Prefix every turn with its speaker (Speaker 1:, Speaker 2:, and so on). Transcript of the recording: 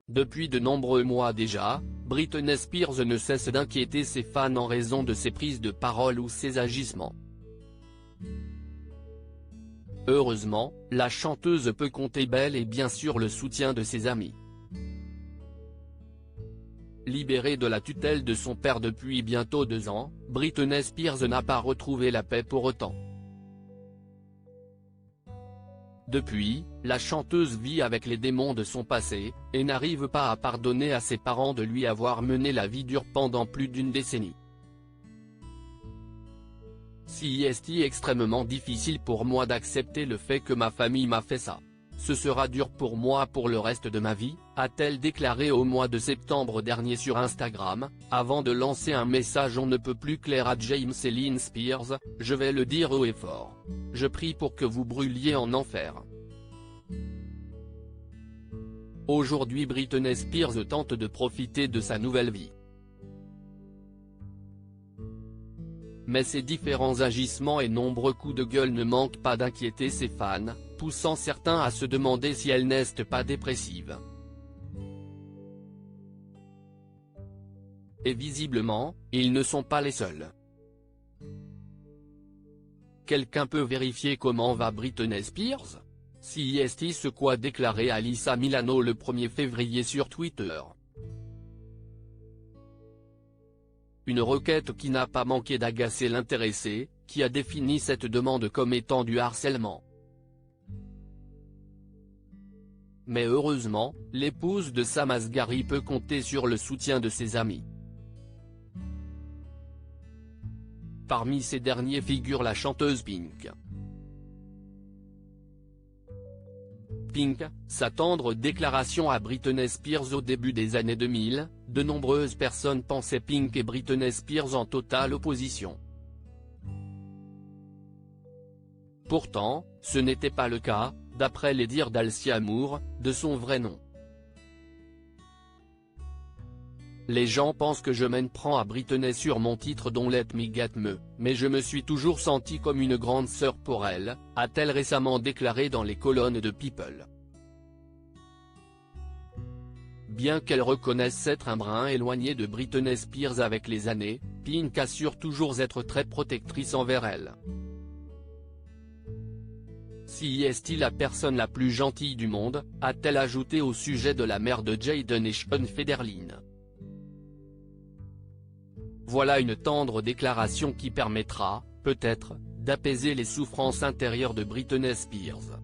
Speaker 1: Depuis de nombreux mois déjà, Britney Spears ne cesse d'inquiéter ses fans en raison de ses prises de parole ou ses agissements. Heureusement, la chanteuse peut compter bel et bien sur le soutien de ses amis. Libérée de la tutelle de son père depuis bientôt 2 ans, Britney Spears n'a pas retrouvé la paix pour autant. Depuis, la chanteuse vit avec les démons de son passé, et n'arrive pas à pardonner à ses parents de lui avoir mené la vie dure pendant plus d'une décennie. C'est extrêmement difficile pour moi d'accepter le fait que ma famille m'a fait ça. Ce sera dur pour moi pour le reste de ma vie, a-t-elle déclaré au mois de septembre dernier sur Instagram, avant de lancer un message on ne peut plus clair à James et Lynn Spears, je vais le dire haut et fort. Je prie pour que vous brûliez en enfer. Aujourd'hui Britney Spears tente de profiter de sa nouvelle vie. Mais ses différents agissements et nombreux coups de gueule ne manquent pas d'inquiéter ses fans, poussant certains à se demander si elle n'est pas dépressive. Et visiblement, ils ne sont pas les seuls. Quelqu'un peut vérifier comment va Britney Spears? C'est ce qu'a déclaré Alyssa Milano le 1er février sur Twitter. Une requête qui n'a pas manqué d'agacer l'intéressé, qui a défini cette demande comme étant du harcèlement. Mais heureusement, l'épouse de Sam Asghari peut compter sur le soutien de ses amis. Parmi ces derniers figure la chanteuse Pink. Pink, sa tendre déclaration à Britney Spears au début des années 2000, de nombreuses personnes pensaient Pink et Britney Spears en totale opposition. Pourtant, ce n'était pas le cas, d'après les dires d'Halsey Moore, de son vrai nom. Les gens pensent que je m'en prends à Britney sur mon titre dont Let Me Get Me, mais je me suis toujours senti comme une grande sœur pour elle, a-t-elle récemment déclaré dans les colonnes de People. Bien qu'elle reconnaisse s'être un brin éloignée de Britney Spears avec les années, Pink assure toujours être très protectrice envers elle. C'est la personne la plus gentille du monde, a-t-elle ajouté au sujet de la mère de Jayden et Sean Federline. Voilà une tendre déclaration qui permettra, peut-être, d'apaiser les souffrances intérieures de Britney Spears.